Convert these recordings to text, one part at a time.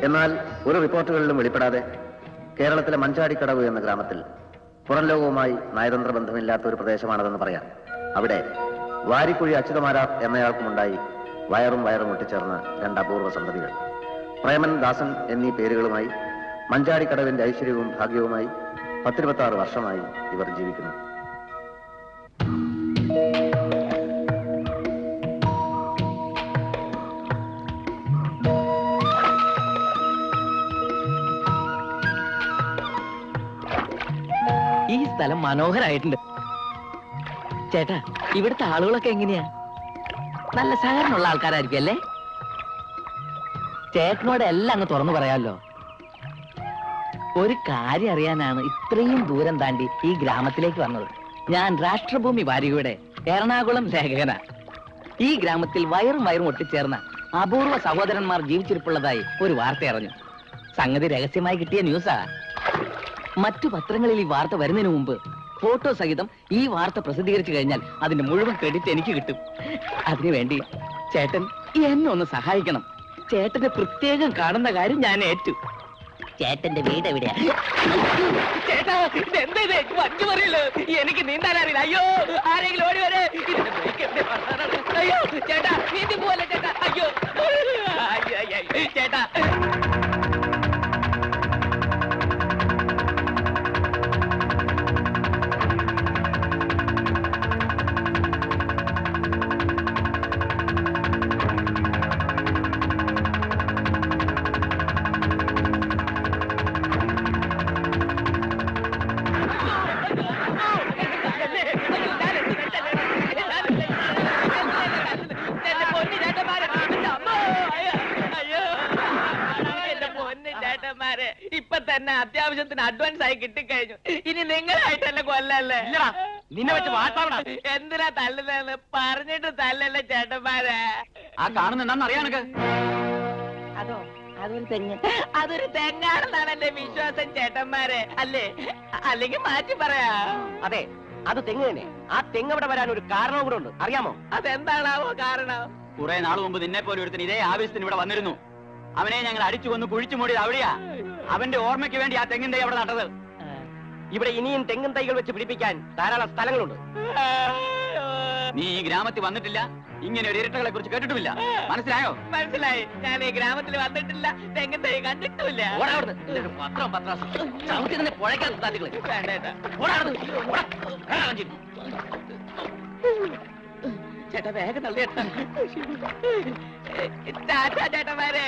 എന്നാൽ ഒരു റിപ്പോർട്ടുകളിലും വെളിപ്പെടാതെ കേരളത്തിലെ മഞ്ചാടിക്കടവ് എന്ന ഗ്രാമത്തിൽ പുറം ലോകവുമായി നയതന്ത്ര ബന്ധമില്ലാത്ത ഒരു പ്രദേശമാണതെന്ന് പറയാം. അവിടെ വാരിക്കുഴി അച്യുതമാരാർ എന്നയാൾക്കുമുണ്ടായി വയറും ഒട്ടിച്ചേർന്ന രണ്ട് അപൂർവ സന്തതികൾ. പ്രേമൻ, ദാസൻ എന്നീ പേരുകളുമായി മഞ്ചാടിക്കടവിന്റെ ഐശ്വര്യവും ഭാഗ്യവുമായി 10-26 വർഷമായി ഇവർ ജീവിക്കുന്നു. ഈ സ്ഥലം മനോഹരായിട്ടുണ്ട് ചേട്ടാ. ഇവിടുത്തെ ആളുകളൊക്കെ എങ്ങനെയാ? നല്ല സഹകരണമുള്ള ആൾക്കാരായിരിക്കും അല്ലേ? ചേട്ടനോട് എല്ലാം അങ്ങ് തുറന്നു പറയാമല്ലോ. ഒരു കാര്യം അറിയാനാണ് ഇത്രയും ദൂരം താണ്ടി ഈ ഗ്രാമത്തിലേക്ക് വന്നത്. ഞാൻ രാഷ്ട്രഭൂമി വാരികയുടെ എറണാകുളം ലേഖകന. ഈ ഗ്രാമത്തിൽ വയറും ഒട്ടിച്ചേർന്ന അപൂർവ സഹോദരന്മാർ ജീവിച്ചിരിപ്പുള്ളതായി ഒരു വാർത്ത അറിഞ്ഞു. സംഗതി രഹസ്യമായി കിട്ടിയ ന്യൂസാ. മറ്റു പത്രങ്ങളിൽ ഈ വാർത്ത വരുന്നതിന് മുമ്പ് ഫോട്ടോ സഹിതം ഈ വാർത്ത പ്രസിദ്ധീകരിച്ചു കഴിഞ്ഞാൽ അതിന്റെ മുഴുവൻ ക്രെഡിറ്റ് എനിക്ക് കിട്ടും. അതിനുവേണ്ടി ചേട്ടൻ എന്നെ ഒന്ന് സഹായിക്കണം. ചേട്ടന്റെ പ്രത്യേകം കാണുന്ന കാര്യം ഞാൻ ഏറ്റു. ചേട്ടന്റെ വീട് എവിടെയാ? ചേട്ടാ, മഞ്ഞു പറയല്ലോ, എനിക്ക് നീന്താൻ അറിയില്ല. അയ്യോ, ആരെങ്കിലും ഓടി വരെ. അയ്യോ ചേട്ടാ, നീന്തി പോലെ ചേട്ടാ. അയ്യോ ചേട്ടാ. ഇപ്പൊ തന്നെ അത്യാവശ്യത്തിന് അഡ്വാൻസ് ആയി കിട്ടിക്കഴിഞ്ഞു. ഇനി നിങ്ങളായിട്ടല്ലേ കൊല്ലല്ലേ? നിന്നെ വെച്ച് വാട്ടാവണം. എന്തിനാ തല്ലുന്നതെന്ന് പറഞ്ഞിട്ട് തല്ലല്ലേ ചേട്ടന്മാരെ? ആ കാണുന്നുണ്ടെന്ന് അറിയാനൊക്കെ. അതോ അതൊരു തെങ്ങാണെന്നാണ് എന്റെ വിശ്വാസം ചേട്ടന്മാരെ, അല്ലേ? അല്ലെങ്കിൽ മാറ്റി പറയാ. അതെ, അത് തെങ്ങ് തന്നെ. ആ തെങ്ങ് ഇവിടെ വരാൻ ഒരു കാരണവും കൂടെ ഉണ്ട്, അറിയാമോ? അതെന്താണാവോ കാരണം? കുറെ നാൾ മുമ്പ് നിന്നെ പോലെ ഒരുത്തിന് ഇതേ ആവശ്യത്തിന് ഇവിടെ വന്നിരുന്നു. അവനെ ഞങ്ങൾ അടിച്ചു കൊന്ന് കുഴിച്ചു മൂടിയത് അവിടെയാ. അവന്റെ ഓർമ്മയ്ക്ക് വേണ്ടി ആ തെങ്ങിൻ തൈ അവിടെ നട്ടത്. ഇവിടെ ഇനിയും തെങ്ങിൻ തൈകൾ വെച്ച് പിടിപ്പിക്കാൻ ധാരാളം സ്ഥലങ്ങളുണ്ട്. നീ ഈ ഗ്രാമത്തിൽ വന്നിട്ടില്ല, ഇങ്ങനെ ഒരു ഇരട്ടകളെ കുറിച്ച് കേട്ടിട്ടുമില്ല. മനസ്സിലായോ? മനസ്സിലായി. ഞാൻ ഈ ഗ്രാമത്തിൽ വന്നിട്ടില്ല, തെങ്ങിൻ തൈ കണ്ടിട്ടുമില്ല. ചേട്ടാ, വേഗം തള്ളിയേട്ടാ. ചേട്ടന്മാരെ,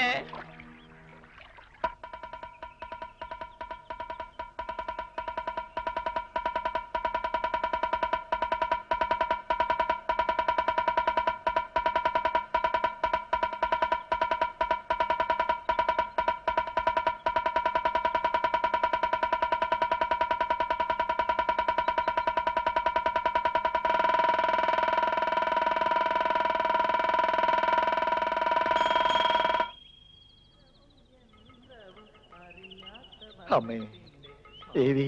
അമ്മേ ദേവി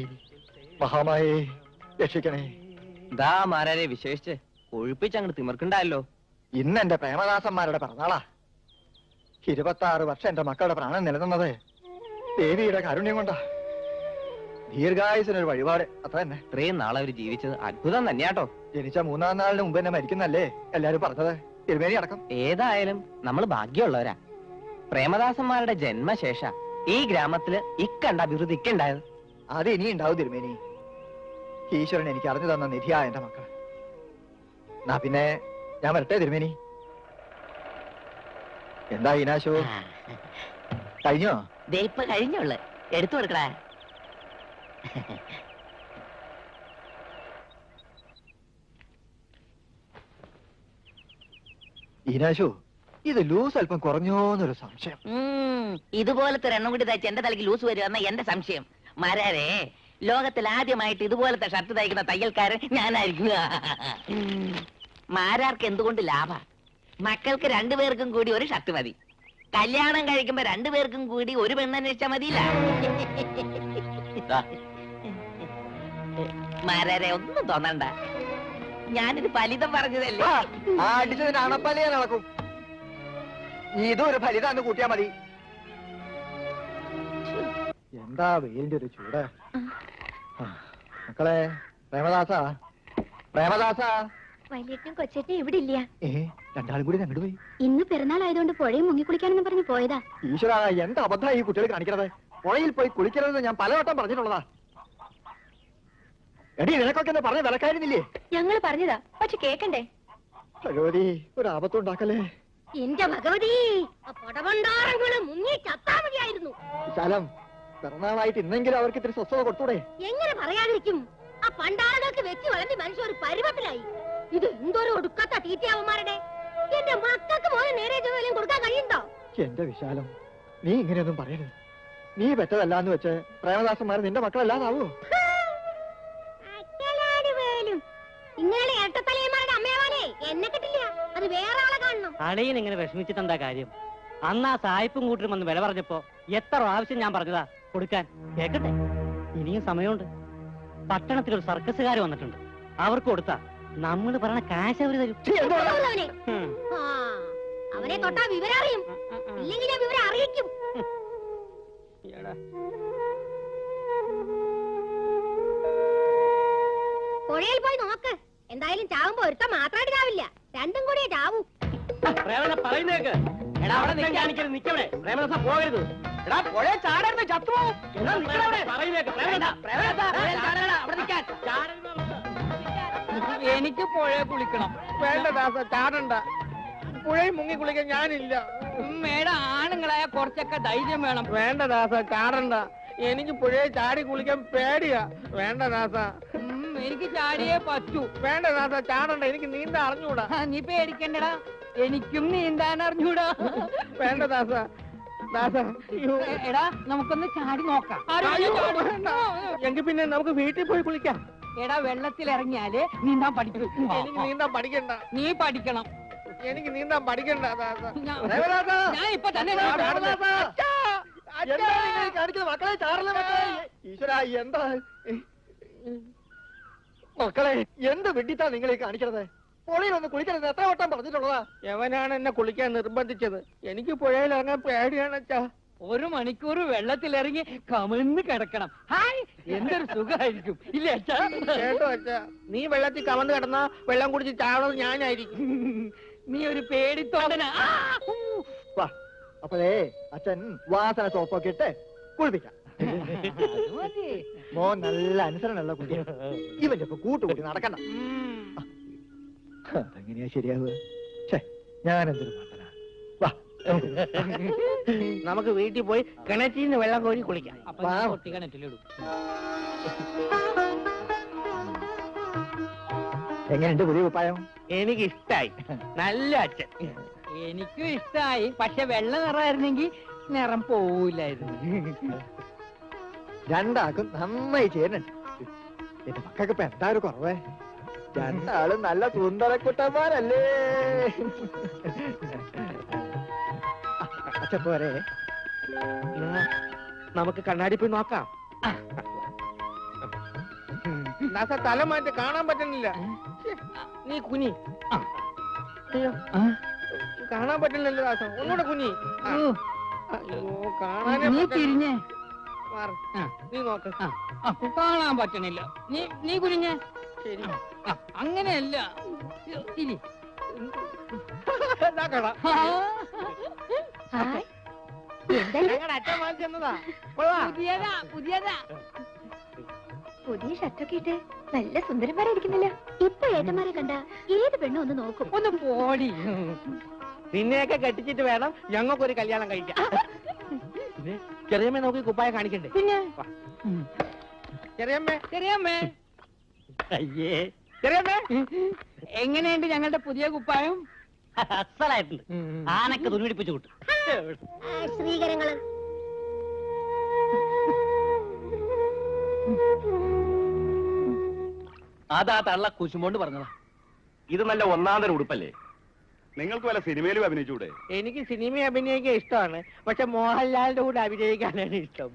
മഹാമായേ രക്ഷിക്കണേ. ദാ മാരാരെ വിശേഷിച്ച് ഒഴിപ്പിച്ച് അങ്ങോട്ട് തിമർക്കണ്ടല്ലോ. ഇന്ന് എന്റെ പ്രേമദാസന്മാരുടെ പിറന്നാളാ. 26 വർഷം എന്റെ മക്കളുടെ പ്രാണൻ നിലനിന്നത് ദേവിയുടെ കാരുണ്യം കൊണ്ടാ. ദീർഘായുസിനൊരു വഴിപാട്, അത്ര തന്നെ. ഇത്രയും നാളെ അവര് ജീവിച്ചത് അത്ഭുതം തന്നെയാട്ടോ. ജനിച്ച 3-ാം നാളിന് മുമ്പ് എന്നെ മരിക്കുന്നല്ലേ എല്ലാരും പറഞ്ഞത്, തിരുമേനി അടക്കം. ഏതായാലും നമ്മൾ ഭാഗ്യമുള്ളവരാ. പ്രേമദാസന്മാരുടെ ജന്മശേഷ ഈ ഗ്രാമത്തില് ഇക്കണ്ട അഭിവൃദ്ധി ഇക്കുണ്ടായത്. അത് ഇനി ഉണ്ടാവും തിരുമേനി. ഈശ്വരൻ എനിക്ക് അറിഞ്ഞു തന്ന നിധിയാ എന്റെ മക്കൾ. എന്നാ പിന്നെ ഞാൻ വരട്ടെ തിരുമേനി. എന്താ ഈനാശു, കഴിഞ്ഞോ? ഇപ്പൊ കഴിഞ്ഞുള്ളു, എടുത്തു കൊടുക്കടാ. ഈനാശു, ഇത് ലൂസ് അല്പം കുറഞ്ഞോന്നൊരു സംശയം. ഇതുപോലത്തെ എണ്ണം കൂടി തയ്ച്ച് എന്റെ തലയ്ക്ക് ലൂസ് വരുമെന്ന എന്റെ സംശയം. മരാരെ, ലോകത്തിൽ ആദ്യമായിട്ട് ഇതുപോലത്തെ ഷർട്ട് തയ്ക്കുന്ന തയ്യൽക്കാരൻ ഞാനായിരിക്കും. മാരാർക്ക് എന്തുകൊണ്ട് ലാഭ? മക്കൾക്ക് 2 പേർക്കും കൂടി ഒരു ഷർട്ട് മതി. കല്യാണം കഴിക്കുമ്പോ 2 പേർക്കും കൂടി ഒരു പെണ്ണന്വേഷിച്ചാ മതിയില്ല. മാരാരെ, ഒന്നും തോന്നണ്ട, ഞാനിത് ഫലിതം പറഞ്ഞതല്ലേ. അടിച്ചതിന് അണപ്പലയെ നടക്കും. ഇതൊരു ഫലിതാന്ന് കൂട്ടിയാ മതി. എന്താ വെയിലിന്റെ ഒരു ചൂട്. മക്കളെ, പ്രേമദാസ, പ്രേമദാസ. വല്യേട്ടനും കൊച്ചേട്ടനും ഇവിടെ ഇല്ല. രണ്ടാളും കൂടി അങ്ങോട്ട് പോയി. ഇന്ന് പെരുന്നാൾ ആയതുകൊണ്ട് പുഴയിൽ മുങ്ങിക്കുളിക്കാനെന്ന് പറഞ്ഞ് പോയതാ. ഈശ്വര, എന്താ അബദ്ധമായി ഈ കുട്ടികൾ കാണിക്കണത്? പുഴയിൽ പോയി കുളിക്കരുതെന്ന് ഞാൻ പലവട്ടം പറഞ്ഞിട്ടുള്ളതാ. എടി, നിനക്കൊക്കെ എന്താ പറഞ്ഞ വിലക്കായിരുന്നില്ലേ? ഞങ്ങൾ പറഞ്ഞതാ, പക്ഷെ കേക്കണ്ടേ. ഭഗവതി, ഒരു ആപത്തുണ്ടാക്കല്ലേ. എന്റെ ഭഗവതി, പടവണ്ടാറങ്ങള് മുങ്ങി ചത്താ മതിയായിരുന്നു. ശാലം, പിറന്നാളായിട്ട് ഇന്നെങ്കിലും അവർക്ക് ഇത്തിരി സ്വസ്ഥത കൊടുത്തൂടെ? എങ്ങനെ പറയാതിരിക്കും? ആ പണ്ടാറങ്ങൾക്ക് വെച്ച് വളർത്തി മനുഷ്യ ഒരു പരുവത്തിലായി. ഇത് എന്തോരം ഒടുക്കാത്ത തീറ്റയാവന്മാരുടെ. എന്റെ മക്കൾക്ക് പോലും നേരെ ജോലിയും കൊടുക്കാൻ കഴിയുണ്ടോ? എന്റെ വിശാലം, നീ ഇങ്ങനെയൊന്നും പറയരുത്. നീ പെറ്റതല്ലാന്ന് വെച്ച് പ്രേമദാസന്മാർ നിന്റെ മക്കളല്ലാതാവോ? നിങ്ങളെ ഇരട്ടത്തലയന്മാരുടെ അമ്മയാവാനേ എന്നെ കിട്ടില്ല. അത് വേറെ ആളെ കാണണം. അളിയൻ ഇങ്ങനെ വിഷമിച്ചിട്ട് എന്താ കാര്യം? അന്ന് ആ സായിപ്പും കൂട്ടരും വന്ന് വില പറഞ്ഞപ്പോ എത്ര പ്രാവശ്യം ഞാൻ പറഞ്ഞതാ കൊടുക്കാൻ. കേക്കട്ടെ, ഇനിയും സമയമുണ്ട്. പട്ടണത്തിൽ ഒരു സർക്കസുകാർ വന്നിട്ടുണ്ട്. അവർക്ക് കൊടുത്താ നമ്മൾ പറയണ കാശ് അവര് തരും. അവനെ അവനെ തൊട്ടാ വിവരം അറിയും. ഇല്ലെങ്കിൽ ഞാൻ വിവരം അറിയിക്കും. പുഴയിൽ പോയി നോക്ക്. എന്തായാലും ചാവുമ്പോ ഒരുത്ത മാത്രമായിട്ട് ചാവില്ല, രണ്ടും കൂടിയേ ചാവൂ. പറയുന്നേക്ക്. എടാ, അവിടെ കാണിക്കരുത്, നിക്കവിടെ. പ്രേമദാസ പോകരുത്. എടാ, പുഴയെ ചാടരുത്, ചത്തുപോകും. എനിക്ക് പുഴയെ കുളിക്കണം. വേണ്ട ദാസ, ചാടണ്ട. പുഴയിൽ മുങ്ങി കുളിക്കാൻ ഞാനില്ല. മേഡം, ആണുങ്ങളായ കുറച്ചൊക്കെ ധൈര്യം വേണം. വേണ്ട ദാസ, ചാടണ്ട. എനിക്ക് പുഴയെ ചാടി കുളിക്കാൻ പേടിയാ. വേണ്ട ദാസ. എനിക്ക് ചാടിയേ പറ്റൂ. വേണ്ട ദാസ, ചാടണ്ട. എനിക്ക് നീന്താൻ അറിഞ്ഞൂടാ. നീ പേടിക്കണ്ടടാ, എനിക്കും നീന്താൻ അറിഞ്ഞൂടാ. വേണ്ട ദാസ. ദാസ, എടാ, നമുക്കൊന്ന് ചാടി നോക്കാം. എങ്കിൽ പിന്നെ നമുക്ക് വീട്ടിൽ പോയി കുളിക്കാം. എടാ, വെള്ളത്തിൽ ഇറങ്ങിയാലേ നീന്താൻ പഠിക്കൂ. എനിക്ക് നീന്താൻ പഠിക്കണ്ട. നീ പഠിക്കണം. എനിക്ക് നീന്താൻ പഠിക്കണ്ട ദാസ. ഞാൻ ഇപ്പൊ തന്നെ മക്കളെ, ചാടല്ലേ മക്കളെ. ഈശ്വര, എന്താ മക്കളെ, എന്ത് വെട്ടിത്താ നിങ്ങൾ ഈ കാണിക്കണത്? പുഴയിൽ ഒന്ന് കുളിക്കരുത് എത്ര വട്ടം പറഞ്ഞിട്ടുള്ളതാ? എവനാണ് എന്നെ കുളിക്കാൻ നിർബന്ധിച്ചത്? എനിക്ക് പുഴയിൽ ഇറങ്ങാൻ പേടിയാണ് അച്ഛാ. 1 മണിക്കൂർ വെള്ളത്തിലിറങ്ങി കമിഴ്ന്ന് കിടക്കണം. ഹായ്, എന്തൊരു സുഖമായിരിക്കും ഇല്ലേ അച്ഛാ? കേട്ടോ അച്ഛാ, നീ വെള്ളത്തിൽ കമന്ന് കിടന്നാ വെള്ളം കുടിച്ച് ചാടുന്നത് ഞാനായിരിക്കും. നീ ഒരു പേടിത്തോടനാ. വാ, അപ്പോഴേ അച്ഛൻ വാസന സോപ്പൊക്കെ ഇട്ട് കുളിപ്പിക്കാം. മോൻ നല്ല അനുസരണമുള്ള കുട്ടിയാ. ഇവന്റെ ഇപ്പൊ കൂട്ടുകൂട്ടി നടക്കണ്ട. അതെങ്ങനെയാ ശരിയാവുക? ഞാനെന്തൊരു മണ്ടനാ. വാ, നമുക്ക് വീട്ടിൽ പോയി കിണറ്റിൽ നിന്ന് വെള്ളം കോരി കുളിക്കാം. കിണറ്റിലിടും. എങ്ങനെയുണ്ട് പുതിയ ഉപ്പായം? എനിക്ക് ഇഷ്ടായി. നല്ല അച്ഛൻ. എനിക്കും ഇഷ്ടായി. പക്ഷെ വെള്ള നിറമായിരുന്നെങ്കിൽ നിറം പോവില്ലായിരുന്നു. രണ്ടാൾക്കും നന്നായി ചേരുന്നുണ്ട്. എന്റെ മക്കൾക്ക് ഇപ്പൊ എന്താ ഒരു കുറവേ? രണ്ടാളും നല്ല സുന്ദരക്കുട്ടന്മാരല്ലേ? അച്ഛപ്പോരെ, നമുക്ക് കണ്ണാടി പോയി നോക്കാം. ദാസ, തല മാറ്റി കാണാൻ പറ്റുന്നില്ല. നീ കുനി. അയ്യോ, കാണാൻ പറ്റില്ലല്ലോ ദാസ. ഒന്നുകൂടെ കുനി. അയ്യോ, കാണാനേ നീ തിരിഞ്ഞേ. മാറ്. നീ നോക്ക്. കാണാൻ പറ്റണില്ല. നീ കുനിഞ്ഞേ. ശരി. അങ്ങനെയല്ല, തിരി. ദാ കാണാം. ഹായ്, ഞങ്ങളുടെ അച്ഛൻ വാങ്ങിച്ചെന്നതാ. കൊള്ളാം. പുതിയതാ. പുതിയ ഷർട്ടൊക്കെ ഇട്ട് നല്ല സുന്ദരന്മാരായിരിക്കുന്നില്ല. ഇപ്പൊ ഏട്ടന്മാരെ കണ്ട ഏത് പെണ്ണും ഒന്ന് നോക്കും. ഒന്ന് പോടി. നിന്നെയൊക്കെ കെട്ടിച്ചിട്ട് വേണം ഞങ്ങൾക്കൊരു കല്യാണം കഴിക്കാം. ചെറിയമ്മ നോക്കി കുപ്പായ കാണിക്കണ്ടേ? പിന്നെ ചെറിയമ്മേ, ചെറിയമ്മേ, അയ്യേ ചെറിയമ്മേ, എങ്ങനെയുണ്ട് ഞങ്ങളുടെ പുതിയ കുപ്പായം? അസലായിട്ടുണ്ട്. ആനക്ക് തുണിപിടിപ്പിച്ചു കിട്ടും. ശ്രീകരങ്ങള് അതാ തള്ള കുശുമ്പോണ്ട് പറഞ്ഞതാ. ഇത് നല്ല ഒന്നാന്തര ഉടുപ്പല്ലേ? നിങ്ങൾക്ക് വല്ല സിനിമയിലും അഭിനയിച്ചൂടെ? എനിക്ക് സിനിമ അഭിനയിക്കാൻ ഇഷ്ടമാണ്. പക്ഷെ മോഹൻലാലിന്റെ കൂടെ അഭിനയിക്കാനാണ് ഇഷ്ടം.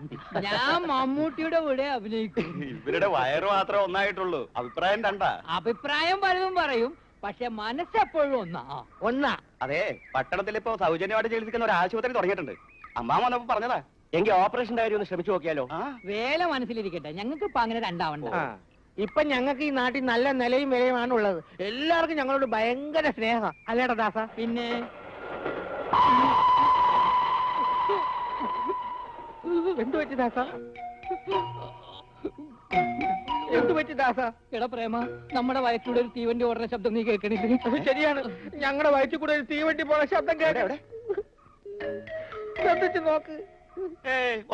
ഞാൻ മമ്മൂട്ടിയുടെ കൂടെ അഭിനയിക്കും. ഇവരുടെ വയറ് മാത്രമേ ഒന്നായിട്ടുള്ളൂ, അഭിപ്രായം രണ്ടാ. അഭിപ്രായം പലതും പറയും, പക്ഷെ മനസ്സെപ്പോഴും ഒന്നാ. അതെ, പട്ടണത്തിൽ ഇപ്പോ സൗജന്യമായിട്ട് ചികിത്സിക്കുന്ന ഒരു ആശുപത്രി തുടങ്ങിയിട്ടുണ്ട്. അമ്മാ വന്നപ്പോ പറഞ്ഞതാ. എങ്കിൽ ഓപ്പറേഷന്റെ കാര്യം ഒന്ന് ശ്രമിച്ചു നോക്കിയാലോ? വേല മനസ്സിലിരിക്കട്ടെ, ഞങ്ങൾക്ക് ഇപ്പൊ അങ്ങനെ രണ്ടാവണ്ട. ഇപ്പൊ ഞങ്ങൾക്ക് ഈ നാട്ടിൽ നല്ല നിലയും വിലയുമാണ് ഉള്ളത്. എല്ലാവർക്കും ഞങ്ങളോട് ഭയങ്കര സ്നേഹം അല്ലേടാ ദാസ? പിന്നെ എന്തു പറ്റി ദാസ? എന്തു പറ്റി ദാസ? എടാ പ്രേമ, നമ്മുടെ വയറ്റിലൂടെ ഒരു തീവണ്ടി ഓടുന്ന ശബ്ദം നീ കേൾക്കണില്ലേ? ശരിയാണ്, ഞങ്ങളുടെ വയറ്റിൽ കൂടെ ഒരു തീവണ്ടി പോണ ശബ്ദം കേട്ടെ. ശ്രദ്ധിച്ചു നോക്ക്.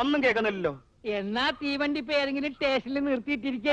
ഒന്നും കേൾക്കുന്നില്ലല്ലോ. എന്നാ തീവണ്ടി ഇപ്പൊ ഏതെങ്കിലും സ്റ്റേഷനിൽ നിർത്തിയിട്ടിരിക്കുക.